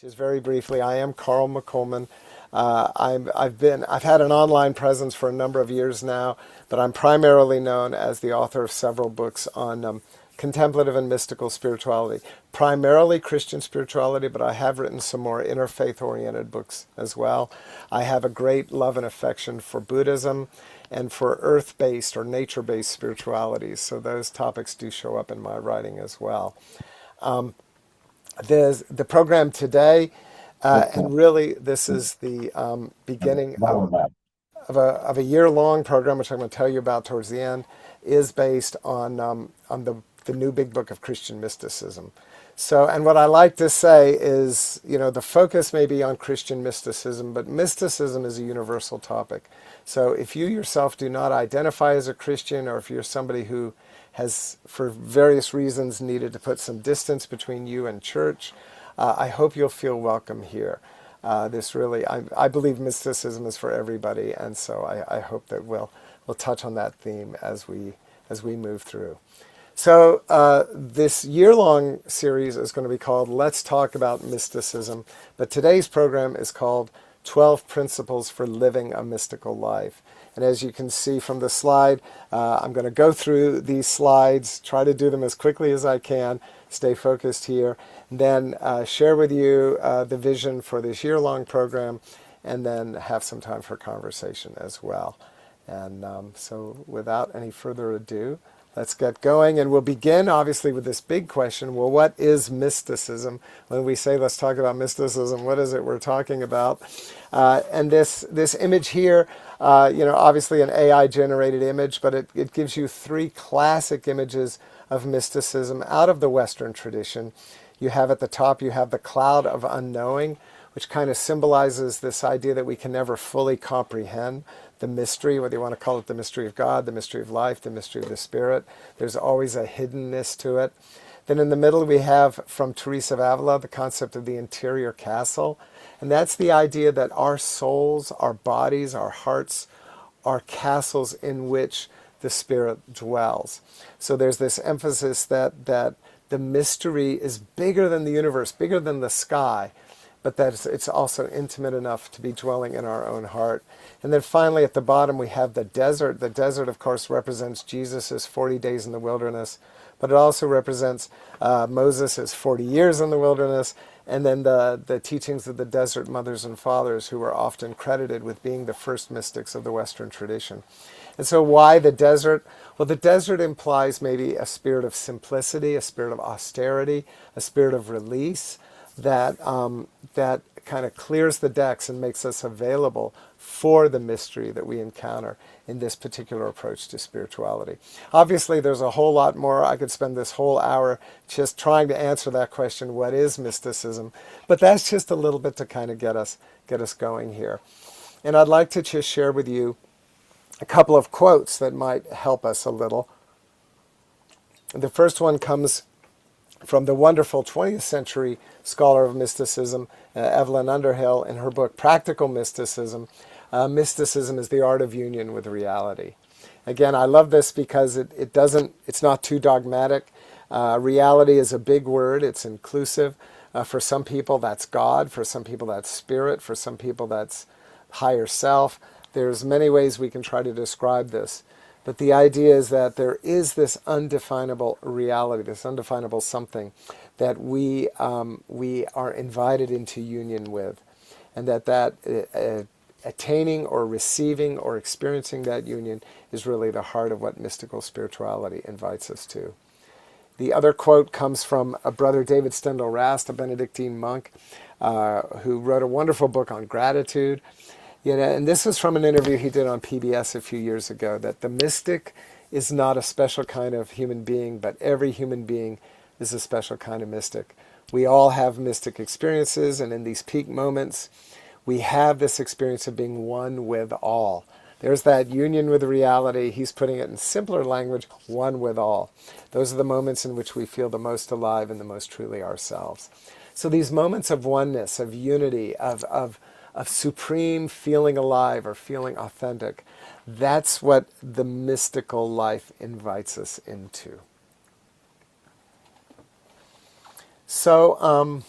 Just very briefly, I am Carl McColeman. I've had an online presence for a number of years now, but I'm primarily known as the author of several books on contemplative and mystical spirituality, primarily Christian spirituality, but I have written some more interfaith-oriented books as well. I have a great love and affection for Buddhism and for earth-based or nature-based spiritualities, so those topics do show up in my writing as well. There's the program today, and really this is the beginning of a year-long program, which I'm going to tell you about towards the end, is based on the new big book of Christian mysticism. So, and what I like to say is, the focus may be on Christian mysticism, but mysticism is a universal topic. So if you yourself do not identify as a Christian, or if you're somebody who has, for various reasons, needed to put some distance between you and church, I hope you'll feel welcome here. I believe mysticism is for everybody, and so I hope that we'll touch on that theme as we move through. So this year-long series is going to be called Let's Talk About Mysticism, but today's program is called 12 Principles for Living a Mystical Life. And as you can see from the slide, I'm going to go through these slides, try to do them as quickly as I can, stay focused here, and then share with you the vision for this year-long program, and then have some time for conversation as well. And so without any further ado, let's get going, and we'll begin obviously with this big question. Well, what is mysticism? When we say let's talk about mysticism, what is it we're talking about? And this image here, obviously an AI generated image, but it gives you three classic images of mysticism out of the Western tradition. You have at the top, you have the cloud of unknowing, which kind of symbolizes this idea that we can never fully comprehend the mystery, whether you want to call it the mystery of God, the mystery of life, the mystery of the Spirit. There's always a hiddenness to it. Then in the middle we have, from Teresa of Avila, the concept of the interior castle. And that's the idea that our souls, our bodies, our hearts are castles in which the Spirit dwells. So there's this emphasis that the mystery is bigger than the universe, bigger than the sky, but that it's also intimate enough to be dwelling in our own heart. And then finally at the bottom we have the desert. The desert, of course, represents Jesus' 40 days in the wilderness, but it also represents Moses' 40 years in the wilderness, and then the teachings of the desert mothers and fathers, who are often credited with being the first mystics of the Western tradition. And so why the desert? Well, the desert implies maybe a spirit of simplicity, a spirit of austerity, a spirit of release, that kind of clears the decks and makes us available for the mystery that we encounter in this particular approach to spirituality. Obviously, there's a whole lot more. I could spend this whole hour just trying to answer that question, what is mysticism? But that's just a little bit to kind of get us going here. And I'd like to just share with you a couple of quotes that might help us a little. The first one comes from the wonderful 20th century scholar of mysticism, Evelyn Underhill, in her book Practical Mysticism. Mysticism is the art of union with reality. Again, I love this because it's not too dogmatic. Reality is a big word. It's inclusive. For some people, that's God. For some people, that's spirit. For some people, that's higher self. There's many ways we can try to describe this. But the idea is that there is this undefinable reality, this undefinable something that we are invited into union with, and that attaining or receiving or experiencing that union is really the heart of what mystical spirituality invites us to. The other quote comes from a brother David Stendhal Rast, a Benedictine monk, who wrote a wonderful book on gratitude. And this was from an interview he did on PBS a few years ago, that the mystic is not a special kind of human being, but every human being is a special kind of mystic. We all have mystic experiences, and in these peak moments, we have this experience of being one with all. There's that union with reality. He's putting it in simpler language, one with all. Those are the moments in which we feel the most alive and the most truly ourselves. So these moments of oneness, of unity, of supreme feeling alive or feeling authentic, that's what the mystical life invites us into. So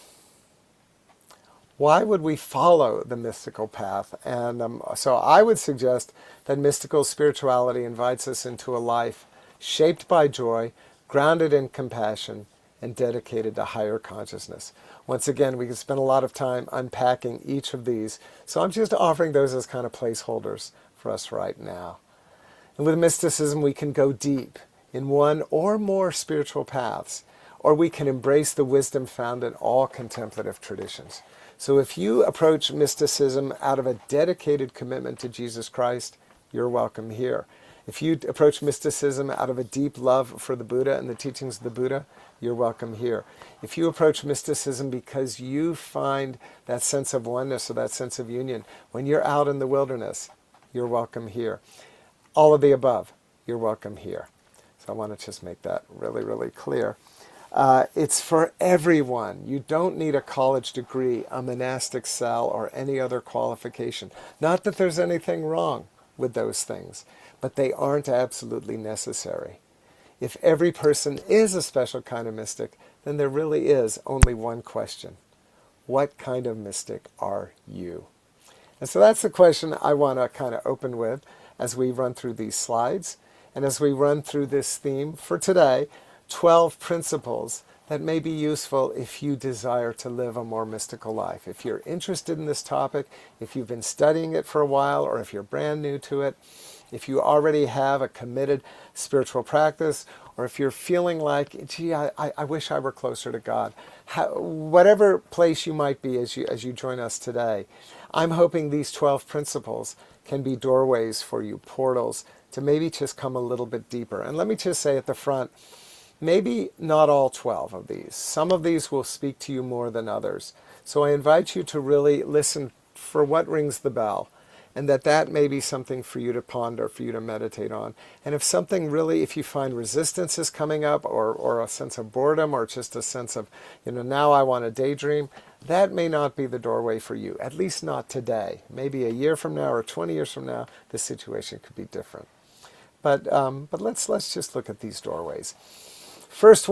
Why would we follow the mystical path? And so I would suggest that mystical spirituality invites us into a life shaped by joy, grounded in compassion, and dedicated to higher consciousness. Once again, we could spend a lot of time unpacking each of these, so I'm just offering those as kind of placeholders for us right now. And with mysticism, we can go deep in one or more spiritual paths, or we can embrace the wisdom found in all contemplative traditions. So if you approach mysticism out of a dedicated commitment to Jesus Christ, you're welcome here. If you approach mysticism out of a deep love for the Buddha and the teachings of the Buddha, you're welcome here. If you approach mysticism because you find that sense of oneness or that sense of union when you're out in the wilderness, you're welcome here. All of the above, you're welcome here. So I want to just make that really, really clear. It's for everyone. You don't need a college degree, a monastic cell, or any other qualification. Not that there's anything wrong with those things, but they aren't absolutely necessary. If every person is a special kind of mystic, then there really is only one question. What kind of mystic are you? And so that's the question I want to kind of open with as we run through these slides and as we run through this theme for today, 12 principles that may be useful if you desire to live a more mystical life. If you're interested in this topic, if you've been studying it for a while, or if you're brand new to it, if you already have a committed spiritual practice, or if you're feeling like, gee, I wish I were closer to God. Whatever place you might be as you join us today, I'm hoping these 12 principles can be doorways for you, portals, to maybe just come a little bit deeper. And let me just say at the front, maybe not all 12 of these. Some of these will speak to you more than others. So I invite you to really listen for what rings the bell, and that may be something for you to ponder, for you to meditate on. And if something really, if you find resistance is coming up, or a sense of boredom, or just a sense of, now I want to daydream, that may not be the doorway for you, at least not today. Maybe a year from now or 20 years from now, the situation could be different. But let's just look at these doorways. First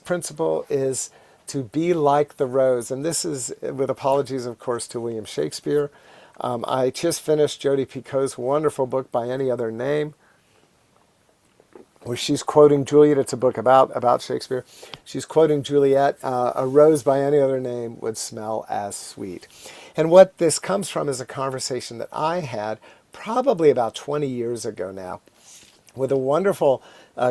principle is to be like the rose. And this is with apologies, of course, to William Shakespeare. I just finished Jodi Picoult's wonderful book, By Any Other Name, where she's quoting Juliet. It's a book about Shakespeare. She's quoting Juliet, a rose by any other name would smell as sweet. And what this comes from is a conversation that I had probably about 20 years ago now with a wonderful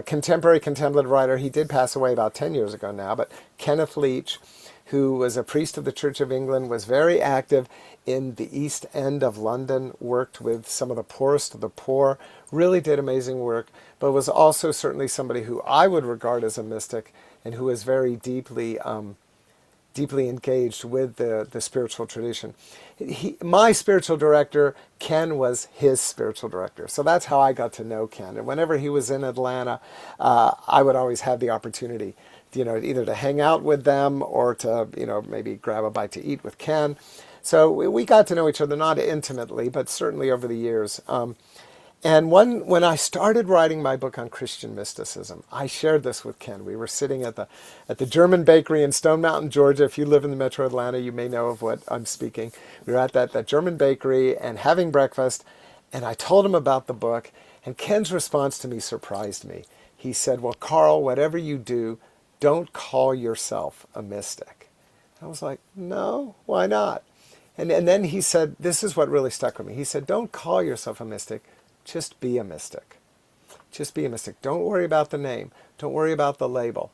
contemporary contemplative writer. He did pass away about 10 years ago now, but Kenneth Leach, who was a priest of the Church of England, was very active in the East End of London, worked with some of the poorest of the poor, really did amazing work, but was also certainly somebody who I would regard as a mystic and who was very deeply engaged with the spiritual tradition. My spiritual director, Ken, was his spiritual director. So that's how I got to know Ken. And whenever he was in Atlanta, I would always have the opportunity, either to hang out with them or to, maybe grab a bite to eat with Ken. So we got to know each other, not intimately, but certainly over the years. And when I started writing my book on Christian mysticism, I shared this with Ken. We were sitting at the German bakery in Stone Mountain, Georgia. If you live in the metro Atlanta, you may know of what I'm speaking. We were at that German bakery and having breakfast, and I told him about the book, and Ken's response to me surprised me. He said, well, Carl, whatever you do, don't call yourself a mystic. I was like, no, why not? And then he said, this is what really stuck with me. He said, don't call yourself a mystic. Just be a mystic. Just be a mystic. Don't worry about the name. Don't worry about the label.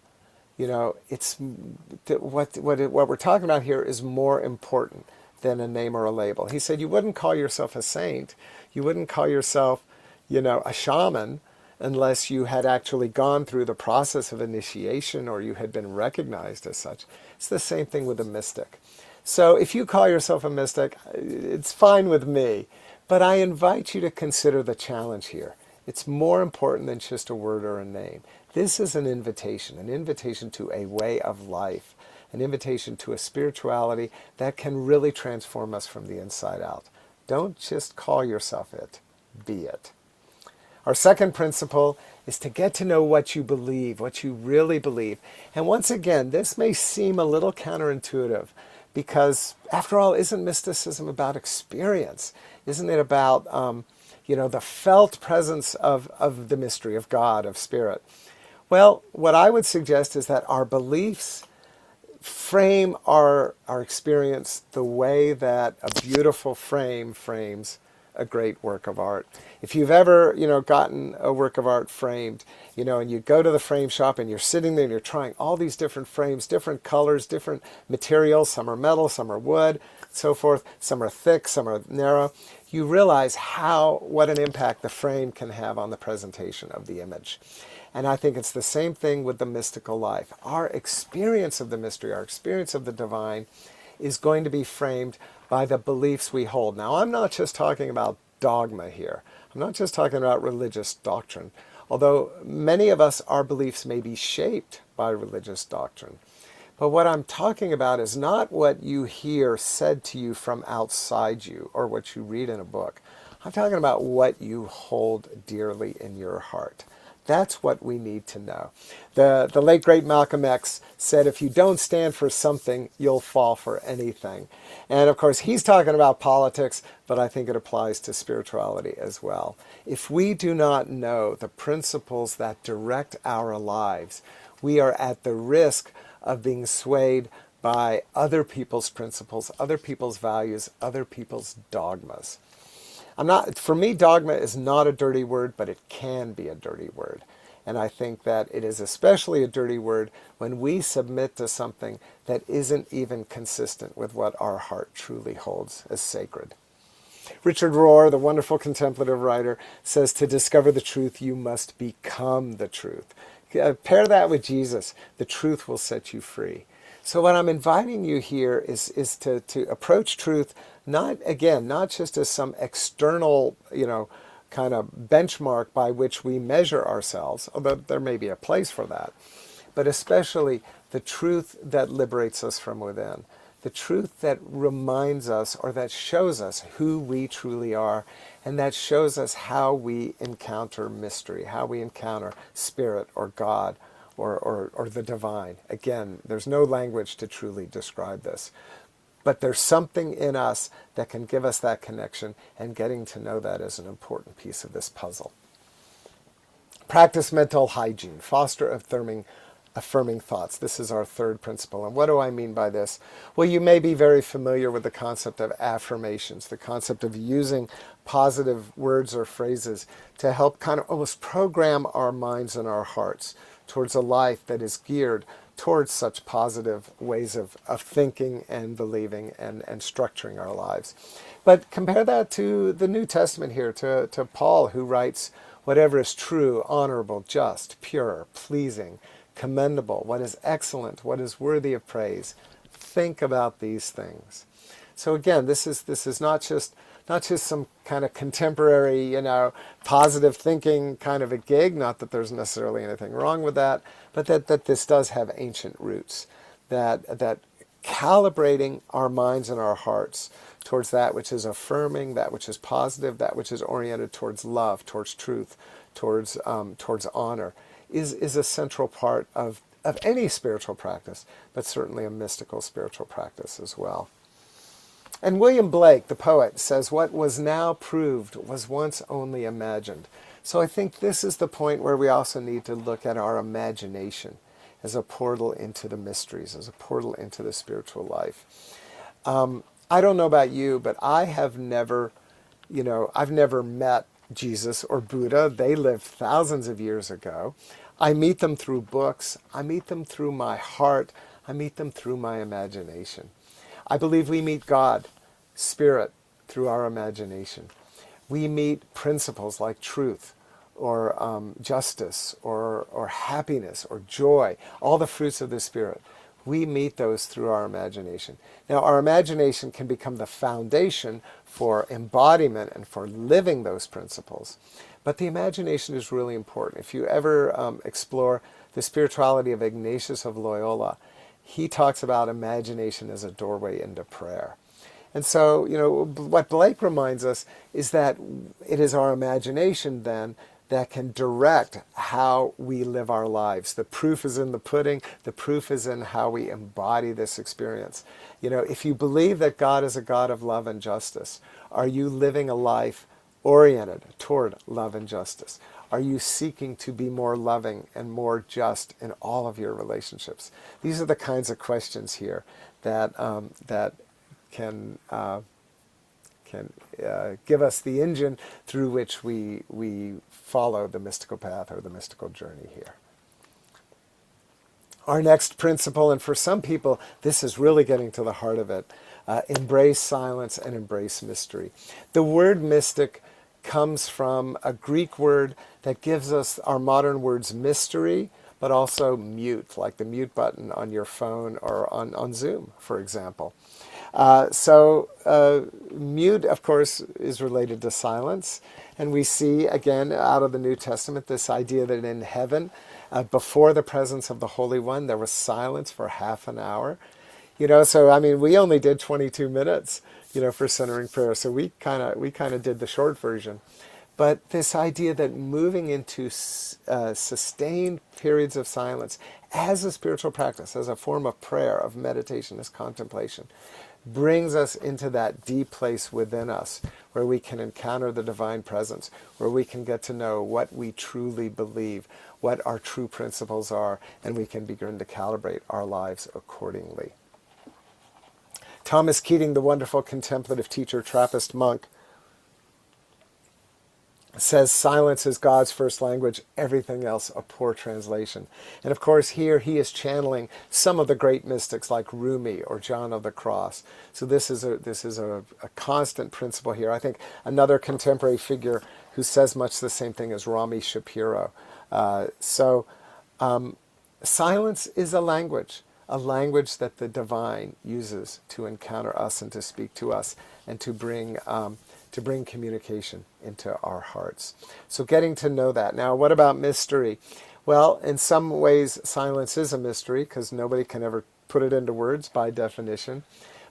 It's what we're talking about here is more important than a name or a label. He said you wouldn't call yourself a saint. You wouldn't call yourself, a shaman unless you had actually gone through the process of initiation or you had been recognized as such. It's the same thing with a mystic. So if you call yourself a mystic, it's fine with me. But I invite you to consider the challenge here. It's more important than just a word or a name. This is an invitation to a way of life, an invitation to a spirituality that can really transform us from the inside out. Don't just call yourself it, be it. Our second principle is to get to know what you believe, what you really believe. And once again, this may seem a little counterintuitive Because after all, isn't mysticism about experience? Isn't it about, the felt presence of the mystery, of God, of spirit? Well, what I would suggest is that our beliefs frame our experience the way that a beautiful frame frames a great work of art. If you've ever, gotten a work of art framed, and you go to the frame shop and you're sitting there and you're trying all these different frames, different colors, different materials, some are metal, some are wood, so forth, some are thick, some are narrow, you realize what an impact the frame can have on the presentation of the image. And I think it's the same thing with the mystical life. Our experience of the mystery, our experience of the divine, is going to be framed by the beliefs we hold. Now, I'm not just talking about dogma here. I'm not just talking about religious doctrine, although many of us, our beliefs may be shaped by religious doctrine. But what I'm talking about is not what you hear said to you from outside you or what you read in a book. I'm talking about what you hold dearly in your heart. That's what we need to know. The late, great Malcolm X said, if you don't stand for something, you'll fall for anything. And of course, he's talking about politics, but I think it applies to spirituality as well. If we do not know the principles that direct our lives, we are at the risk of being swayed by other people's principles, other people's values, other people's dogmas. For me, dogma is not a dirty word, but it can be a dirty word. And I think that it is especially a dirty word when we submit to something that isn't even consistent with what our heart truly holds as sacred. Richard Rohr, the wonderful contemplative writer, says to discover the truth, you must become the truth. Pair that with Jesus. The truth will set you free. So what I'm inviting you here is to approach truth not just as some external, kind of benchmark by which we measure ourselves, although there may be a place for that, but especially the truth that liberates us from within, the truth that reminds us or that shows us who we truly are, and that shows us how we encounter mystery, how we encounter spirit or God or the divine. Again, there's no language to truly describe this. But there's something in us that can give us that connection, and getting to know that is an important piece of this puzzle. Practice mental hygiene. Foster affirming thoughts. This is our third principle. And what do I mean by this? Well, you may be very familiar with the concept of affirmations, the concept of using positive words or phrases to help kind of almost program our minds and our hearts towards a life that is geared towards such positive ways of thinking and believing and structuring our lives. But compare that to the New Testament here, to Paul, who writes, whatever is true, honorable, just, pure, pleasing, commendable, what is excellent, what is worthy of praise. Think about these things. So again, this is not just some kind of contemporary, positive thinking kind of a gig. Not that there's necessarily anything wrong with that, but that this does have ancient roots. That calibrating our minds and our hearts towards that which is affirming, that which is positive, that which is oriented towards love, towards truth, towards honor, is a central part of any spiritual practice, but certainly a mystical spiritual practice as well. And William Blake, the poet, says, what was now proved was once only imagined. So I think this is the point where we also need to look at our imagination as a portal into the mysteries, as a portal into the spiritual life. I don't know about you, but I've never met Jesus or Buddha. They lived thousands of years ago. I meet them through books. I meet them through my heart. I meet them through my imagination. I believe we meet God, Spirit, through our imagination. We meet principles like truth or justice or happiness or joy, all the fruits of the Spirit. We meet those through our imagination. Now, our imagination can become the foundation for embodiment and for living those principles. But the imagination is really important. If you ever explore the spirituality of Ignatius of Loyola, he talks about imagination as a doorway into prayer. And so, what Blake reminds us is that it is our imagination then that can direct how we live our lives. The proof is in the pudding. The proof is in how we embody this experience. If you believe that God is a God of love and justice, are you living a life oriented toward love and justice? Are you seeking to be more loving and more just in all of your relationships? These are the kinds of questions here that can give us the engine through which we follow the mystical path or the mystical journey here. Our next principle, and for some people this is really getting to the heart of it, embrace silence and embrace mystery. The word mystic comes from a Greek word that gives us our modern words mystery, but also mute, like the mute button on your phone or on Zoom, for example. Mute, of course, is related to silence. And we see, again, out of the New Testament, this idea that in heaven, before the presence of the Holy One, there was silence for half an hour. We only did 22 minutes, for centering prayer. So we kind of did the short version. But this idea that moving into sustained periods of silence as a spiritual practice, as a form of prayer, of meditation, as contemplation, brings us into that deep place within us where we can encounter the divine presence, where we can get to know what we truly believe, what our true principles are, and we can begin to calibrate our lives accordingly. Thomas Keating, the wonderful contemplative teacher, Trappist monk, says silence is God's first language, everything else a poor translation. And of course here he is channeling some of the great mystics like Rumi or John of the Cross. So this is a constant principle here. I think another contemporary figure who says much the same thing is Rami Shapiro. Silence is a language that the divine uses to encounter us and to speak to us and to bring communication into our hearts. So getting to know that. Now, what about mystery? Well, in some ways, silence is a mystery because nobody can ever put it into words by definition.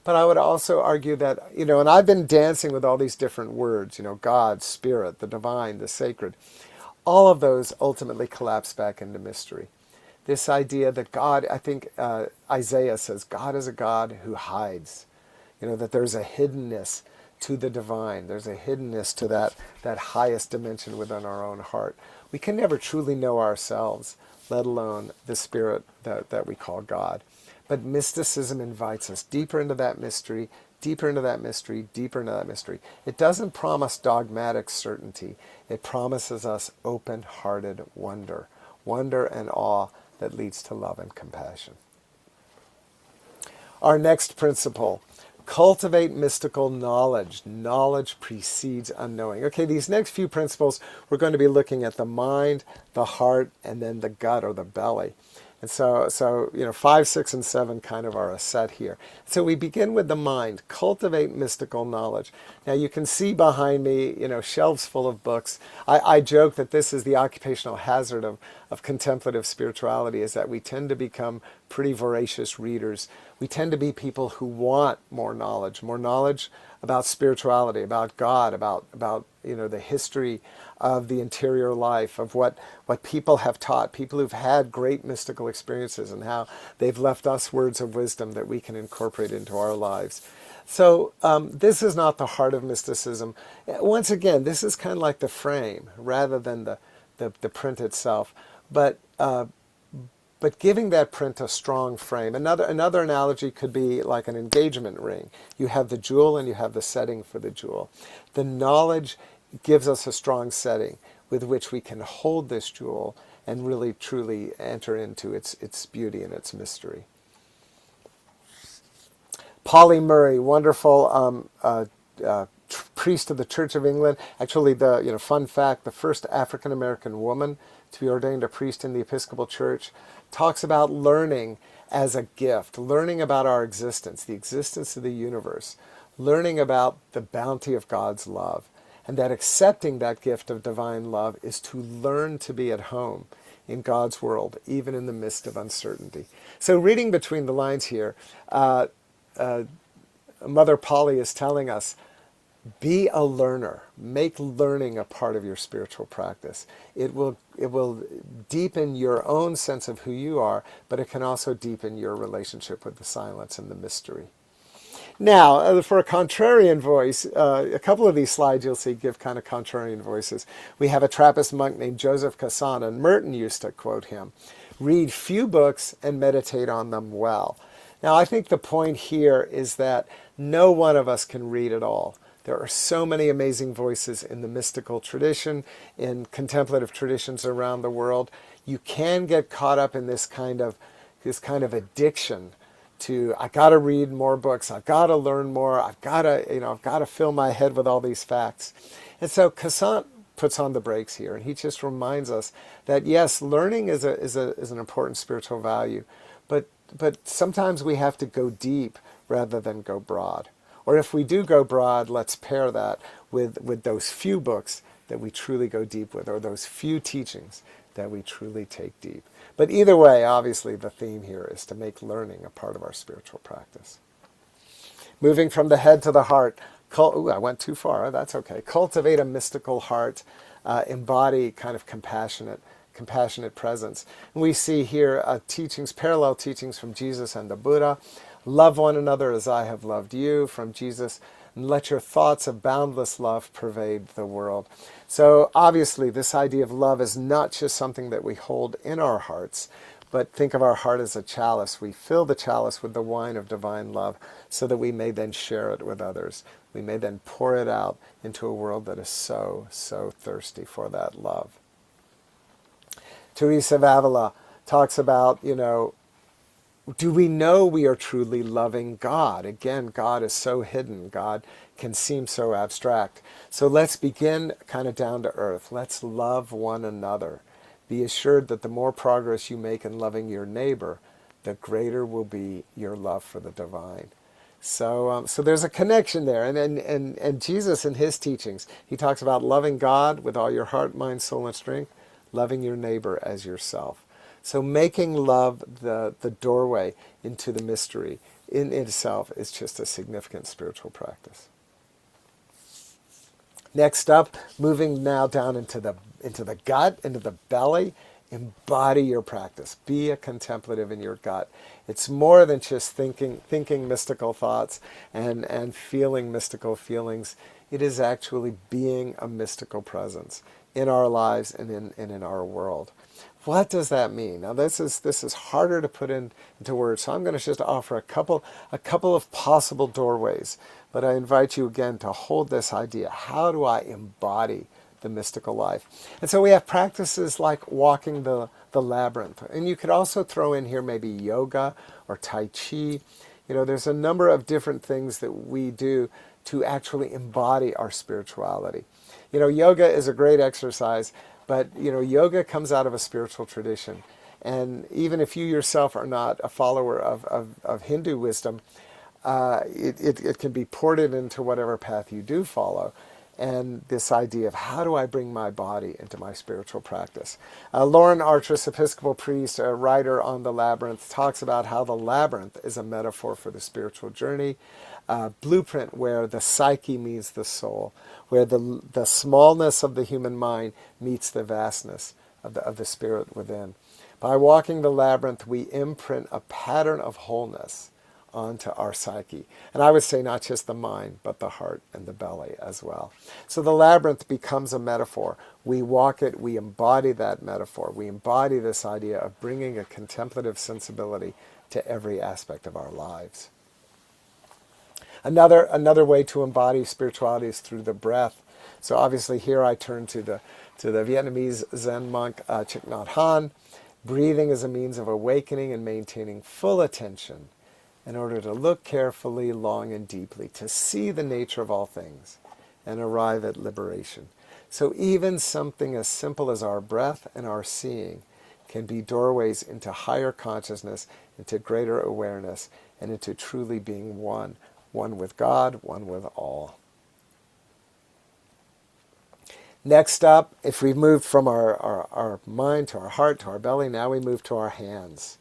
But I would also argue that, and I've been dancing with all these different words, God, Spirit, the divine, the sacred. All of those ultimately collapse back into mystery. This idea that God, I think Isaiah says, God is a God who hides. That there's a hiddenness to the divine. There's a hiddenness to that highest dimension within our own heart. We can never truly know ourselves, let alone the spirit that we call God. But mysticism invites us deeper into that mystery, deeper into that mystery, deeper into that mystery. It doesn't promise dogmatic certainty. It promises us open-hearted wonder and awe that leads to love and compassion. Our next principle, cultivate mystical knowledge. Knowledge precedes unknowing. Okay, these next few principles, we're going to be looking at the mind, the heart, and then the gut or the belly. And so 5, 6, and 7 kind of are a set here. So we begin with the mind. Cultivate mystical knowledge. Now you can see behind me, shelves full of books. I joke that this is the occupational hazard of contemplative spirituality, is that we tend to become pretty voracious readers. We tend to be people who want more knowledge about spirituality, about God, about the history of the interior life, of what people have taught, people who've had great mystical experiences and how they've left us words of wisdom that we can incorporate into our lives. So this is not the heart of mysticism. Once again, this is kind of like the frame rather than the print itself. But giving that print a strong frame. Another analogy could be like an engagement ring. You have the jewel and you have the setting for the jewel. The knowledge gives us a strong setting with which we can hold this jewel and really truly enter into its beauty and its mystery. Polly Murray, wonderful priest of the Church of England. Actually, fun fact, the first African-American woman to be ordained a priest in the Episcopal Church, talks about learning as a gift, learning about our existence, the existence of the universe, learning about the bounty of God's love, and that accepting that gift of divine love is to learn to be at home in God's world, even in the midst of uncertainty. So reading between the lines here, Mother Polly is telling us, Be a learner. Make learning a part of your spiritual practice. It will deepen your own sense of who you are, but it can also deepen your relationship with the silence and the mystery. Now, for a contrarian voice, a couple of these slides you'll see give kind of contrarian voices. We have a Trappist monk named Joseph Cassana, and Merton used to quote him, "Read few books and meditate on them well." Now, I think the point here is that no one of us can read it all. There are so many amazing voices in the mystical tradition, in contemplative traditions around the world. You can get caught up in this kind of addiction to, I got to read more books, I've got to learn more, I've got to fill my head with all these facts. And so Cassant puts on the brakes here, and he just reminds us that yes, learning is an important spiritual value, but sometimes we have to go deep rather than go broad. Or if we do go broad, let's pair that with those few books that we truly go deep with, or those few teachings that we truly take deep. But either way, obviously, the theme here is to make learning a part of our spiritual practice. Moving from the head to the heart. I went too far. That's okay. Cultivate a mystical heart. Embody kind of compassionate presence. And we see here parallel teachings from Jesus and the Buddha. Love one another as I have loved you, from Jesus. And let your thoughts of boundless love pervade the world. So obviously this idea of love is not just something that we hold in our hearts, but think of our heart as a chalice. We fill the chalice with the wine of divine love so that we may then share it with others. We may then pour it out into a world that is so, so thirsty for that love. Teresa of Avila talks about, do we know we are truly loving God? Again, God is so hidden. God can seem so abstract. So let's begin kind of down to earth. Let's love one another. Be assured that the more progress you make in loving your neighbor, the greater will be your love for the divine. So there's a connection there. And Jesus in his teachings, he talks about loving God with all your heart, mind, soul, and strength, loving your neighbor as yourself. So making love the doorway into the mystery in itself is just a significant spiritual practice. Next up, moving now down into the gut, into the belly, embody your practice. Be a contemplative in your gut. It's more than just thinking mystical thoughts and feeling mystical feelings. It is actually being a mystical presence in our lives and in our world. What does that mean? Now this is harder to put into words, so I'm going to just offer a couple of possible doorways. But I invite you again to hold this idea. How do I embody the mystical life? And so we have practices like walking the labyrinth. And you could also throw in here maybe yoga or Tai Chi. There's a number of different things that we do to actually embody our spirituality. Yoga is a great exercise, but yoga comes out of a spiritual tradition. And even if you yourself are not a follower of Hindu wisdom, it can be ported into whatever path you do follow. And this idea of how do I bring my body into my spiritual practice. Lauren Artris, Episcopal priest, a writer on the labyrinth, talks about how the labyrinth is a metaphor for the spiritual journey. Blueprint where the psyche meets the soul, where the smallness of the human mind meets the vastness of the spirit within. By walking the labyrinth, we imprint a pattern of wholeness onto our psyche. And I would say not just the mind, but the heart and the belly as well. So the labyrinth becomes a metaphor. We walk it, we embody that metaphor. We embody this idea of bringing a contemplative sensibility to every aspect of our lives. Another way to embody spirituality is through the breath. So obviously here I turn to the Vietnamese Zen monk Thich Nhat Hanh. Breathing is a means of awakening and maintaining full attention in order to look carefully, long, and deeply, to see the nature of all things and arrive at liberation. So even something as simple as our breath and our seeing can be doorways into higher consciousness, into greater awareness, and into truly being one with God, one with all. Next up, if we've moved from our mind to our heart to our belly, now we move to our hands.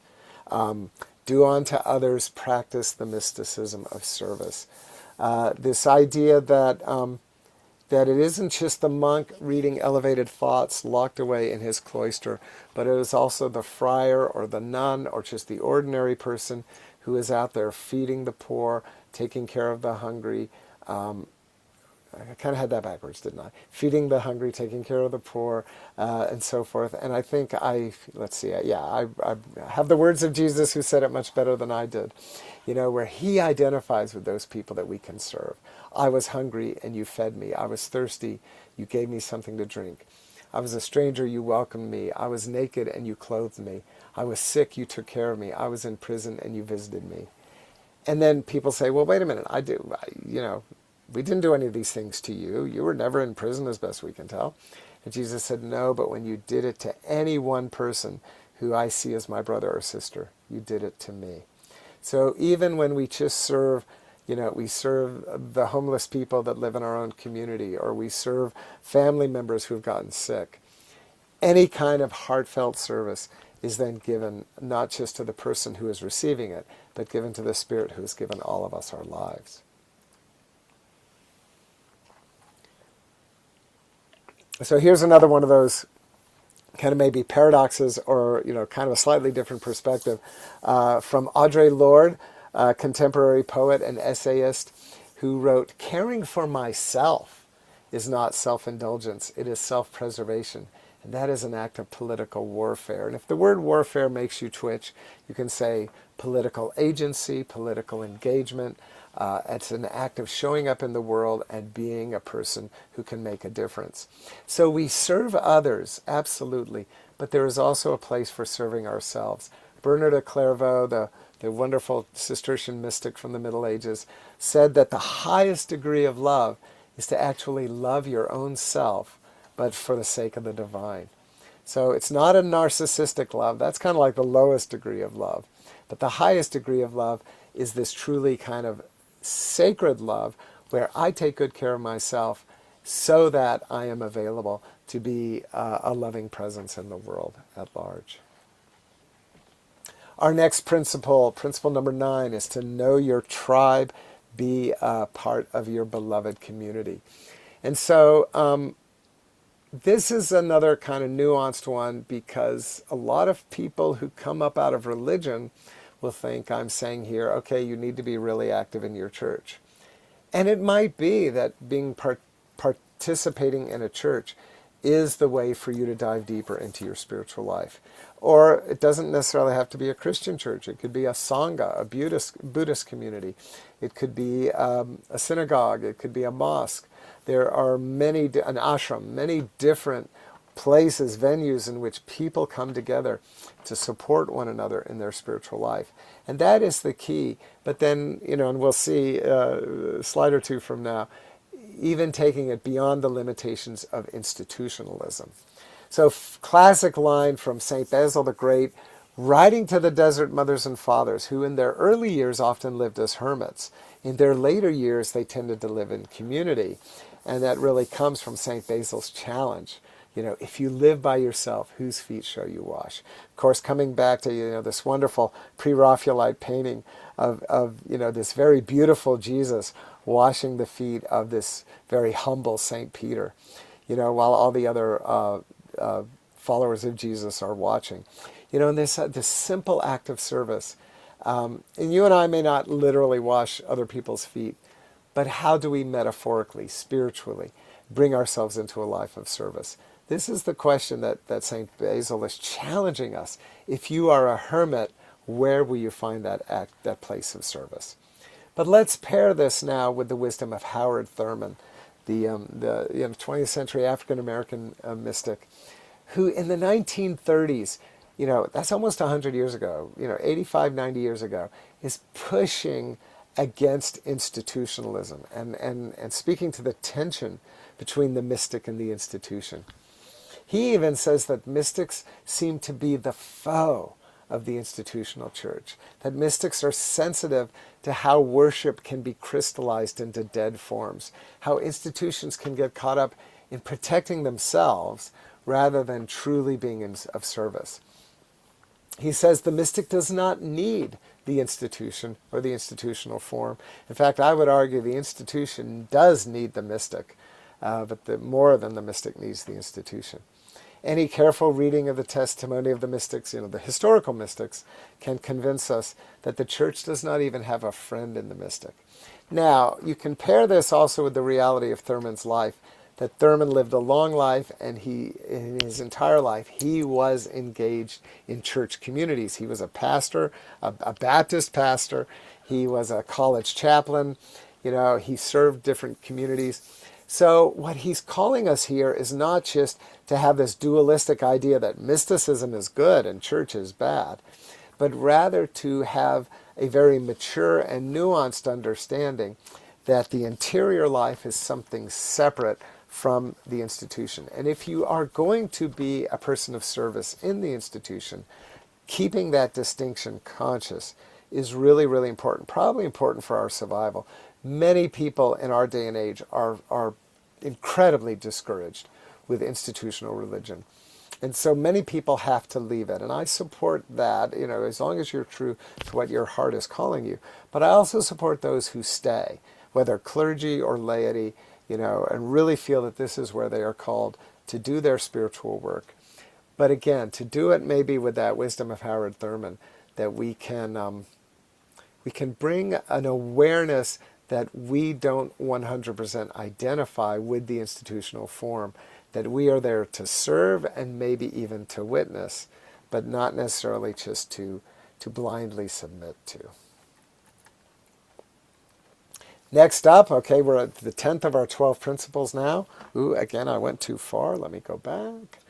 Do unto others, practice the mysticism of service. This idea that it isn't just the monk reading elevated thoughts locked away in his cloister, but it is also the friar or the nun or just the ordinary person who is out there feeding the poor, taking care of the hungry. I kind of had that backwards, didn't I? Feeding the hungry, taking care of the poor, and so forth. And I think I have the words of Jesus, who said it much better than I did, where he identifies with those people that we can serve. I was hungry and you fed me. I was thirsty, you gave me something to drink. I was a stranger, you welcomed me. I was naked and you clothed me. I was sick, you took care of me. I was in prison and you visited me. And then people say, well, wait a minute, we didn't do any of these things to you. You were never in prison, as best we can tell. And Jesus said, no, but when you did it to any one person who I see as my brother or sister, you did it to me. So even when we just serve, we serve the homeless people that live in our own community, or we serve family members who've gotten sick, any kind of heartfelt service is then given not just to the person who is receiving it, but given to the Spirit who has given all of us our lives. So here's another one of those kind of maybe paradoxes, or kind of a slightly different perspective, from Audre Lorde, a contemporary poet and essayist, who wrote, "Caring for myself is not self-indulgence, it is self-preservation. And that is an act of political warfare." And if the word warfare makes you twitch, you can say political agency, political engagement. It's an act of showing up in the world and being a person who can make a difference. So we serve others, absolutely, but there is also a place for serving ourselves. Bernard of Clairvaux, the wonderful Cistercian mystic from the Middle Ages, said that the highest degree of love is to actually love your own self, but for the sake of the divine. So it's not a narcissistic love. That's kind of like the lowest degree of love. But the highest degree of love is this truly kind of sacred love, where I take good care of myself so that I am available to be a loving presence in the world at large. Our next principle number 9, is to know your tribe, be a part of your beloved community. And so this is another kind of nuanced one, because a lot of people who come up out of religion will think I'm saying here, okay, you need to be really active in your church. And it might be that being participating in a church is the way for you to dive deeper into your spiritual life. Or it doesn't necessarily have to be a Christian church. It could be a Sangha, a Buddhist community. It could be a synagogue. It could be a mosque. There are an ashram, many different places, venues in which people come together to support one another in their spiritual life. And that is the key. But then, and we'll see a slide or two from now, even taking it beyond the limitations of institutionalism. So classic line from St. Basil the Great, writing to the desert mothers and fathers, who in their early years often lived as hermits. In their later years, they tended to live in community. And that really comes from St. Basil's challenge. If you live by yourself, whose feet shall you wash? Of course, coming back to, this wonderful pre-Raphaelite painting of this very beautiful Jesus washing the feet of this very humble St. Peter, while all the other followers of Jesus are watching. And this simple act of service. And you and I may not literally wash other people's feet, but how do we metaphorically, spiritually, bring ourselves into a life of service? This is the question that St. Basil is challenging us. If you are a hermit, where will you find that place of service? But let's pair this now with the wisdom of Howard Thurman, the 20th century African-American mystic, who in the 1930s, that's almost 100 years ago, 85, 90 years ago, is pushing against institutionalism and speaking to the tension between the mystic and the institution. He even says that mystics seem to be the foe of the institutional church, that mystics are sensitive to how worship can be crystallized into dead forms, how institutions can get caught up in protecting themselves rather than truly being of service. He says the mystic does not need the institution or the institutional form. In fact, I would argue the institution does need the mystic, but more than the mystic needs the institution. Any careful reading of the testimony of the mystics, the historical mystics, can convince us that the church does not even have a friend in the mystic. Now, you compare this also with the reality of Thurman's life, that Thurman lived a long life, and in his entire life, he was engaged in church communities. He was a pastor, a Baptist pastor. He was a college chaplain. He served different communities. So what he's calling us here is not just to have this dualistic idea that mysticism is good and church is bad, but rather to have a very mature and nuanced understanding that the interior life is something separate from the institution. And if you are going to be a person of service in the institution, keeping that distinction conscious is really, really important, probably important for our survival. Many people in our day and age are incredibly discouraged with institutional religion. And so many people have to leave it. And I support that, as long as you're true to what your heart is calling you. But I also support those who stay, whether clergy or laity, and really feel that this is where they are called to do their spiritual work. But again, to do it maybe with that wisdom of Howard Thurman, that we can bring an awareness that we don't 100% identify with the institutional form, that we are there to serve and maybe even to witness, but not necessarily just to blindly submit to. Next up, okay, we're at the 10th of our 12 principles now. Ooh, again, I went too far. Let me go back.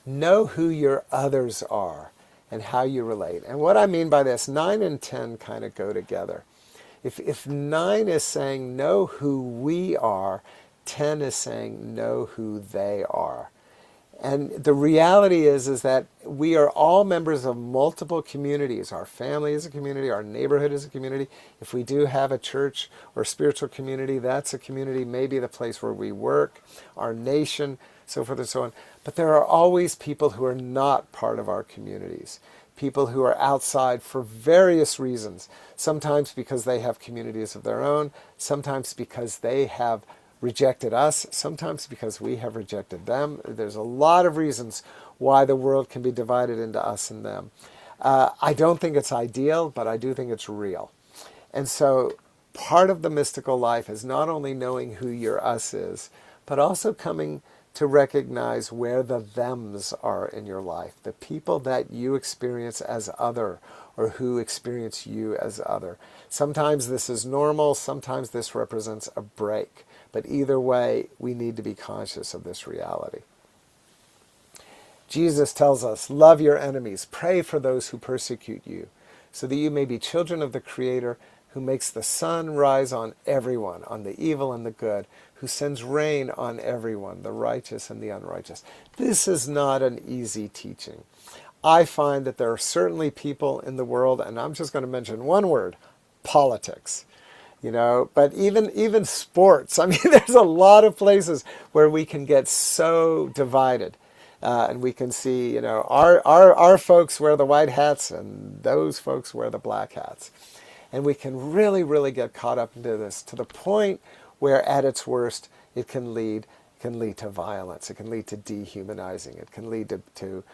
Know who your others are and how you relate. And what I mean by this, 9 and 10 kind of go together. If 9 is saying know who we are, 10 is saying know who they are. And the reality is that we are all members of multiple communities. Our family is a community. Our neighborhood is a community. If we do have a church or spiritual community, that's a community, maybe the place where we work, our nation, so forth and so on. But there are always people who are not part of our communities, people who are outside for various reasons, sometimes because they have communities of their own, sometimes because they have rejected us, sometimes because we have rejected them. There's a lot of reasons why the world can be divided into us and them. I don't think it's ideal, but I do think it's real. And so part of the mystical life is not only knowing who your us is, but also coming to recognize where the thems are in your life, the people that you experience as other or who experience you as other. Sometimes this is normal, sometimes this represents a break. But either way, we need to be conscious of this reality. Jesus tells us, love your enemies, pray for those who persecute you, so that you may be children of the Creator, who makes the sun rise on everyone, on the evil and the good, who sends rain on everyone, the righteous and the unrighteous. This is not an easy teaching. I find that there are certainly people in the world, and I'm just going to mention one word, politics. But even sports. I mean, there's a lot of places where we can get so divided, and we can see, our folks wear the white hats, and those folks wear the black hats, and we can really, really get caught up into this to the point where, at its worst, it can lead to violence. It can lead to dehumanizing. It can lead to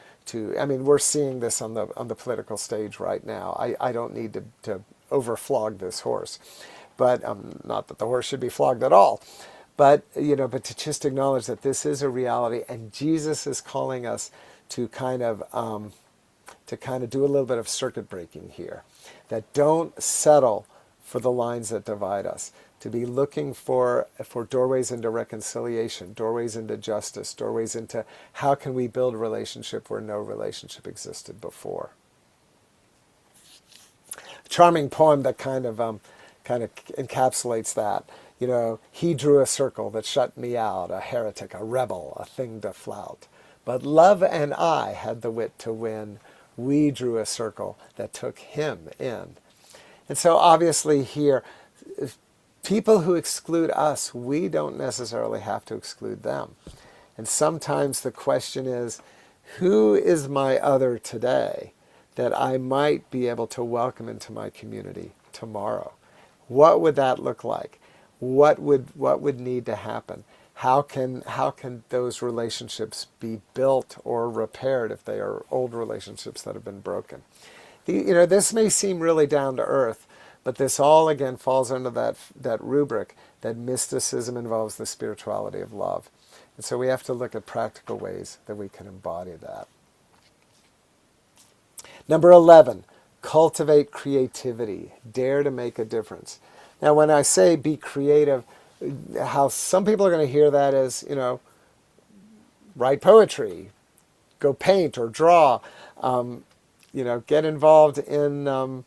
I mean, we're seeing this on the political stage right now. I don't need to overflog this horse. But not that the horse should be flogged at all, but to just acknowledge that this is a reality, and Jesus is calling us to kind of do a little bit of circuit breaking here. That don't settle for the lines that divide us. To be looking for doorways into reconciliation, doorways into justice, doorways into how can we build a relationship where no relationship existed before. Charming poem that kind of encapsulates that. He drew a circle that shut me out, a heretic, a rebel, a thing to flout. But love and I had the wit to win. We drew a circle that took him in. And so obviously here, people who exclude us, we don't necessarily have to exclude them. And sometimes the question is, who is my other today that I might be able to welcome into my community tomorrow? What would that look like? What would need to happen? How can those relationships be built or repaired if they are old relationships that have been broken? This may seem really down to earth, but this all again falls under that rubric that mysticism involves the spirituality of love. And so we have to look at practical ways that we can embody that. Number 11, cultivate creativity. Dare to make a difference. Now, when I say be creative, how some people are going to hear that as, write poetry, go paint or draw, get involved in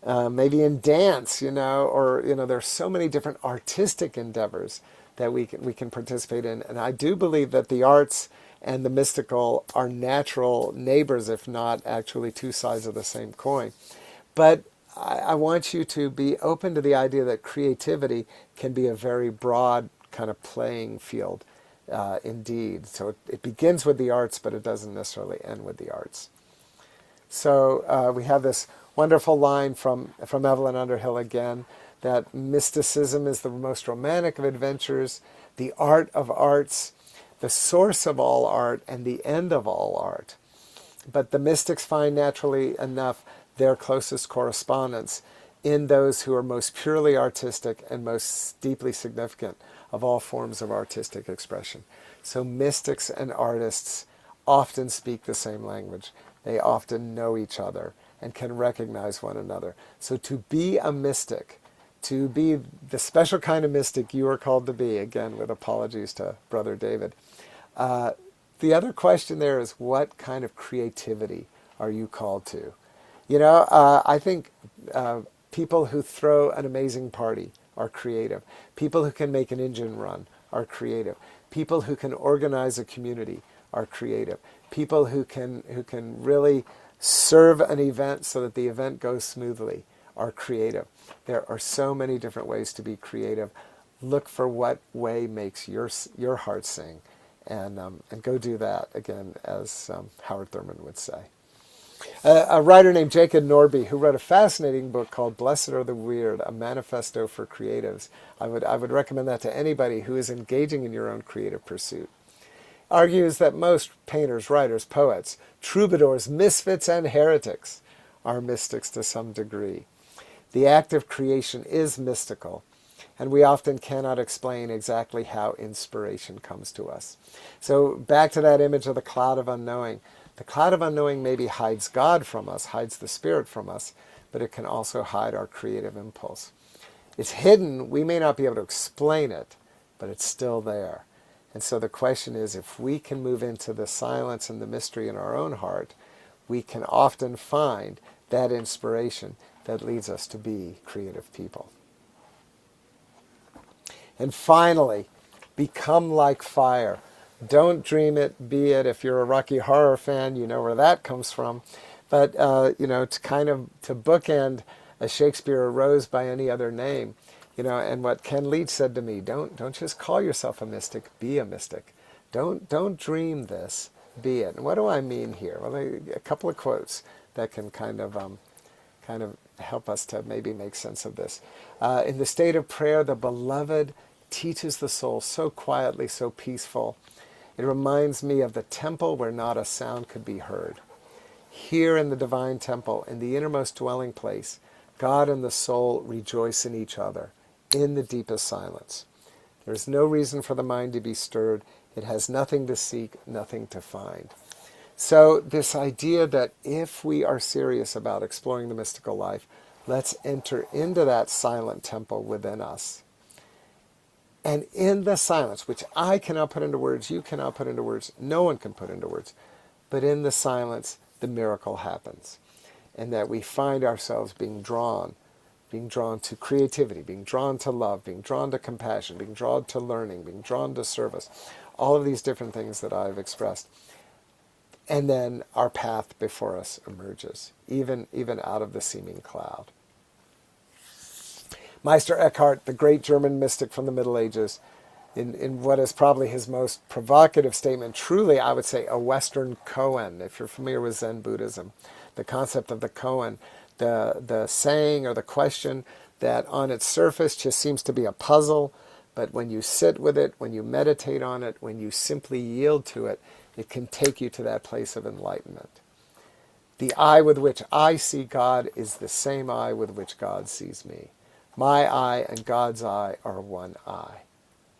maybe in dance, or there's so many different artistic endeavors that we can participate in. And I do believe that the arts and the mystical are natural neighbors, if not actually two sides of the same coin. But I want you to be open to the idea that creativity can be a very broad kind of playing field indeed. So it begins with the arts, but it doesn't necessarily end with the arts. So we have this wonderful line from Evelyn Underhill again, that mysticism is the most romantic of adventures, the art of arts, the source of all art, and the end of all art. But the mystics find naturally enough their closest correspondence in those who are most purely artistic and most deeply significant of all forms of artistic expression. So mystics and artists often speak the same language. They often know each other and can recognize one another. So to be a mystic, to be the special kind of mystic you are called to be, again with apologies to Brother David, the other question there is, what kind of creativity are you called to? I think people who throw an amazing party are creative. People who can make an engine run are creative. People who can organize a community are creative. People who can really serve an event so that the event goes smoothly are creative. There are so many different ways to be creative. Look for what way makes your heart sing, and go do that, again, as Howard Thurman would say. A writer named Jacob Norby, who wrote a fascinating book called Blessed Are the Weird, a manifesto for creatives. I would recommend that to anybody who is engaging in your own creative pursuit. Argues that most painters, writers, poets, troubadours, misfits, and heretics are mystics to some degree. The act of creation is mystical, and we often cannot explain exactly how inspiration comes to us. So back to that image of the cloud of unknowing. The cloud of unknowing maybe hides God from us, hides the Spirit from us, but it can also hide our creative impulse. It's hidden. We may not be able to explain it, but it's still there. And so the question is, if we can move into the silence and the mystery in our own heart, we can often find that inspiration that leads us to be creative people. And finally, become like fire. Don't dream it, be it. If you're a Rocky Horror fan, you know where that comes from. But, to bookend a Shakespeare Rose by any other name, and what Ken Leach said to me, don't just call yourself a mystic, be a mystic. Don't dream this, be it. And what do I mean here? Well, a couple of quotes that can kind of help us to maybe make sense of this. In the state of prayer, the beloved teaches the soul so quietly, so peaceful. It reminds me of the temple where not a sound could be heard. Here in the divine temple, in the innermost dwelling place, God and the soul rejoice in each other, in the deepest silence. There is no reason for the mind to be stirred. It has nothing to seek, nothing to find. So this idea that if we are serious about exploring the mystical life, let's enter into that silent temple within us. And in the silence, which I cannot put into words, you cannot put into words, no one can put into words, but in the silence, the miracle happens. And that we find ourselves being drawn to creativity, being drawn to love, being drawn to compassion, being drawn to learning, being drawn to service, all of these different things that I've expressed. And then our path before us emerges, even out of the seeming cloud. Meister Eckhart, the great German mystic from the Middle Ages, in what is probably his most provocative statement, truly, I would say, a Western koan, if you're familiar with Zen Buddhism, the concept of the koan, the saying or the question that on its surface just seems to be a puzzle, but when you sit with it, when you meditate on it, when you simply yield to it, it can take you to that place of enlightenment. The eye with which I see God is the same eye with which God sees me. My eye and God's eye are one eye.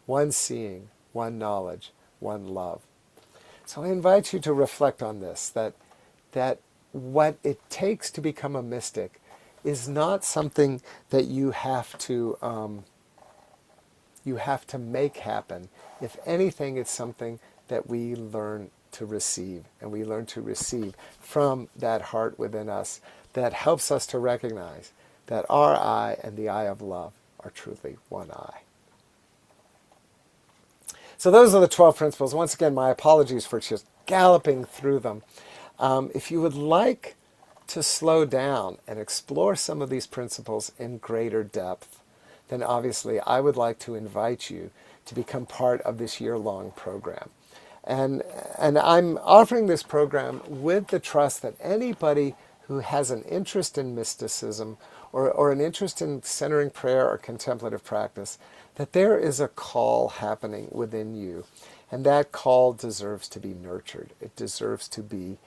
One seeing, one knowledge, one love. So I invite you to reflect on this, that what it takes to become a mystic is not something that you have to make happen. If anything, it's something that we learn to receive, and we learn to receive from that heart within us that helps us to recognize that our eye and the eye of love are truly one eye. So those are the 12 principles. Once again, my apologies for just galloping through them. If you would like to slow down and explore some of these principles in greater depth, then obviously I would like to invite you to become part of this year-long program. And I'm offering this program with the trust that anybody who has an interest in mysticism or an interest in centering prayer or contemplative practice, that there is a call happening within you. And that call deserves to be nurtured. It deserves to be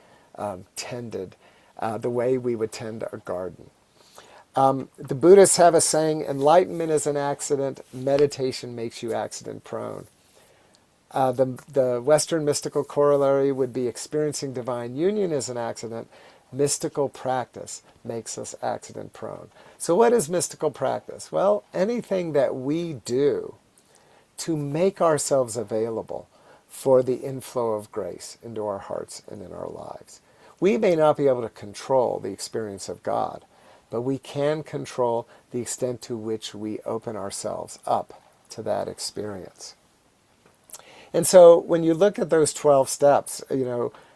tended the way we would tend a garden. The Buddhists have a saying, enlightenment is an accident, meditation makes you accident prone. The Western mystical corollary would be experiencing divine union is an accident, mystical practice makes us accident prone. So what is mystical practice? Well, anything that we do to make ourselves available for the inflow of grace into our hearts and in our lives. We may not be able to control the experience of God, but we can control the extent to which we open ourselves up to that experience. And so when you look at those 12 steps,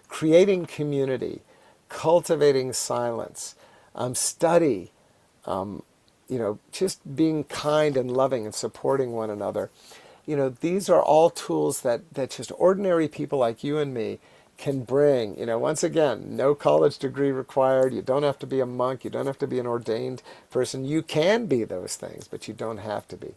creating community, cultivating silence, study, just being kind and loving and supporting one another, these are all tools that just ordinary people like you and me can bring. Once again, no college degree required. You don't have to be a monk. You don't have to be an ordained person. You can be those things, but you don't have to be.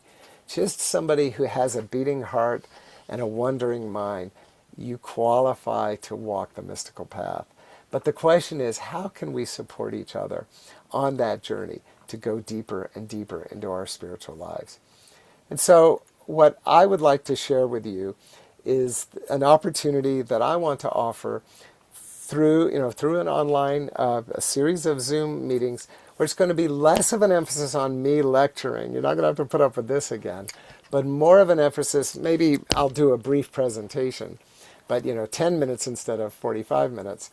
Just somebody who has a beating heart and a wondering mind. You qualify to walk the mystical path. But the question is, how can we support each other on that journey to go deeper and deeper into our spiritual lives? And so what I would like to share with you is an opportunity that I want to offer through an online, a series of Zoom meetings where it's going to be less of an emphasis on me lecturing. You're not going to have to put up with this again, but more of an emphasis, maybe I'll do a brief presentation, but 10 minutes instead of 45 minutes.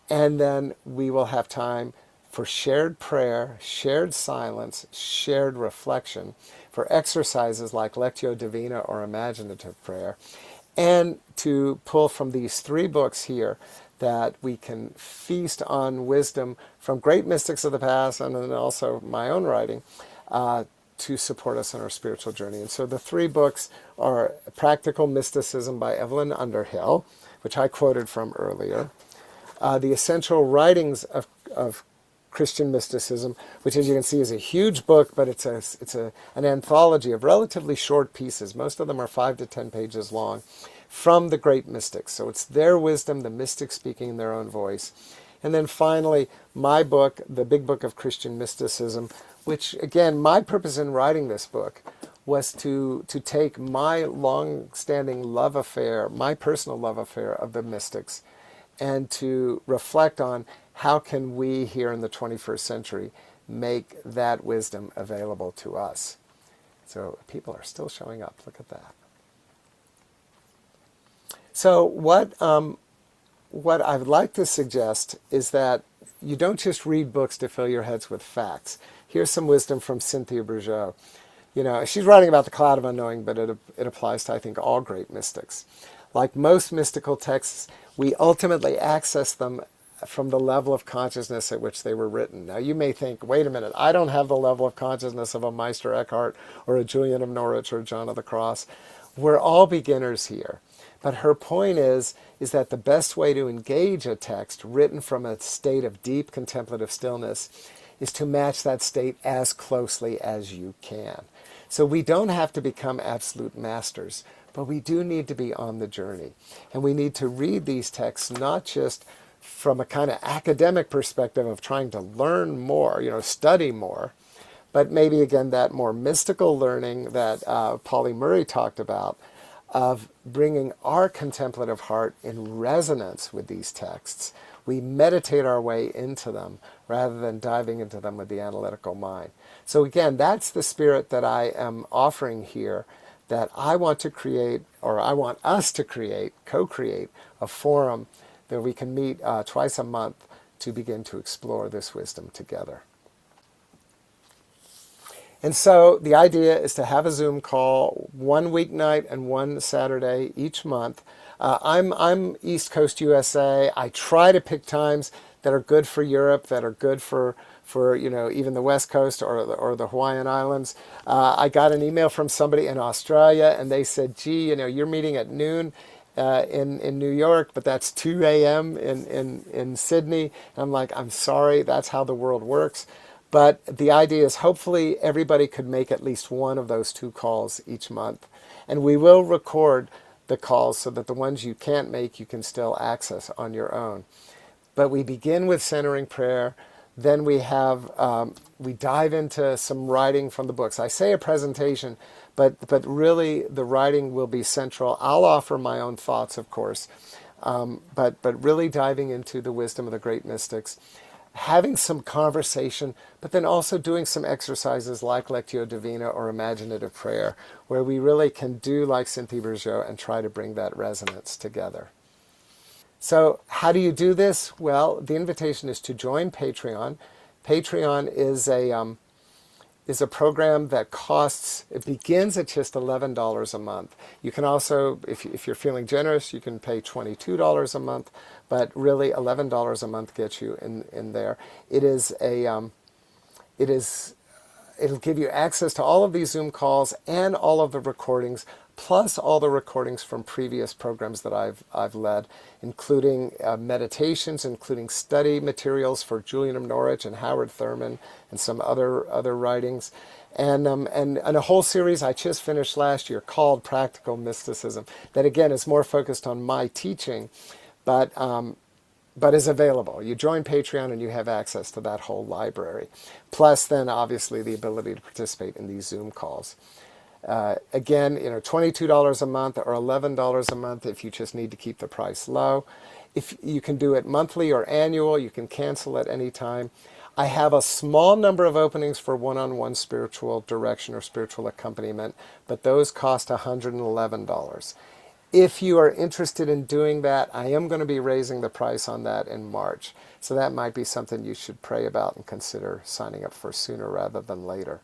And then we will have time for shared prayer, shared silence, shared reflection, for exercises like Lectio Divina or imaginative prayer, and to pull from these 3 books here that we can feast on wisdom from great mystics of the past and then also my own writing to support us on our spiritual journey. And so the 3 books are Practical Mysticism by Evelyn Underhill, which I quoted from earlier, The Essential Writings of Christian Mysticism, which as you can see is a huge book, but it's an anthology of relatively short pieces. Most of them are 5 to 10 pages long from the great mystics. So it's their wisdom, the mystics speaking in their own voice. And then finally, my book, The Big Book of Christian Mysticism, which again, my purpose in writing this book was to take my long-standing love affair, my personal love affair of the mystics, and to reflect on how can we here in the 21st century make that wisdom available to us. So people are still showing up. Look at that. So what I would like to suggest is that you don't just read books to fill your heads with facts. Here's some wisdom from Cynthia Bourgeault. She's writing about the cloud of unknowing, but it applies to, I think, all great mystics. Like most mystical texts, we ultimately access them from the level of consciousness at which they were written. Now you may think, wait a minute, I don't have the level of consciousness of a Meister Eckhart or a Julian of Norwich or John of the Cross. We're all beginners here. But her point is that the best way to engage a text written from a state of deep contemplative stillness is to match that state as closely as you can. So we don't have to become absolute masters, but we do need to be on the journey. And we need to read these texts not just from a kind of academic perspective of trying to learn more, study more, but maybe again that more mystical learning that Pauli Murray talked about, of bringing our contemplative heart in resonance with these texts. We meditate our way into them rather than diving into them with the analytical mind. So again, that's the spirit that I am offering here, that I want to create, or I want us to create, co-create a forum that we can meet twice a month to begin to explore this wisdom together. And so the idea is to have a Zoom call one weeknight and one Saturday each month. I'm East Coast USA. I try to pick times that are good for Europe, that are good for even the West Coast or the Hawaiian Islands. I got an email from somebody in Australia, and they said, "Gee, you're meeting at noon." In New York, but that's 2 a.m. in Sydney. And I'm like, I'm sorry, that's how the world works. But the idea is hopefully everybody could make at least one of those two calls each month. And we will record the calls so that the ones you can't make, you can still access on your own. But we begin with centering prayer. Then we dive into some writing from the books. I say a presentation, but really the writing will be central. I'll offer my own thoughts, of course, but really diving into the wisdom of the great mystics, having some conversation, but then also doing some exercises like Lectio Divina or imaginative prayer, where we really can do like Cynthia Bourgeois and try to bring that resonance together. So how do you do this? Well, the invitation is to join Patreon. Patreon is a program that it begins at just $11 a month. You can also, if you're feeling generous, you can pay $22 a month, but really $11 a month gets you in there. It'll give you access to all of these Zoom calls and all of the recordings, plus all the recordings from previous programs that I've led, including meditations, including study materials for Julian of Norwich and Howard Thurman and some other writings, and a whole series I just finished last year called Practical Mysticism, that again is more focused on my teaching, but is available. You join Patreon and you have access to that whole library. Plus then obviously the ability to participate in these Zoom calls. Again, $22 a month or $11 a month if you just need to keep the price low. If you can do it monthly or annual, you can cancel at any time. I have a small number of openings for one-on-one spiritual direction or spiritual accompaniment, but those cost $111. If you are interested in doing that, I am going to be raising the price on that in March. So that might be something you should pray about and consider signing up for sooner rather than later.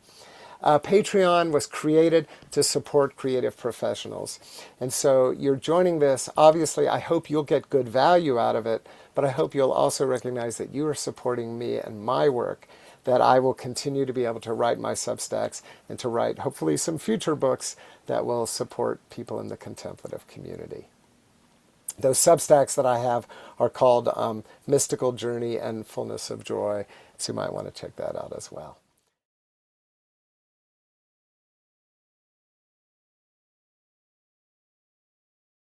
Patreon was created to support creative professionals. And so you're joining this. Obviously, I hope you'll get good value out of it, but I hope you'll also recognize that you are supporting me and my work, that I will continue to be able to write my Substacks and to write hopefully some future books that will support people in the contemplative community. Those Substacks that I have are called Mystical Journey and Fullness of Joy, so you might want to check that out as well.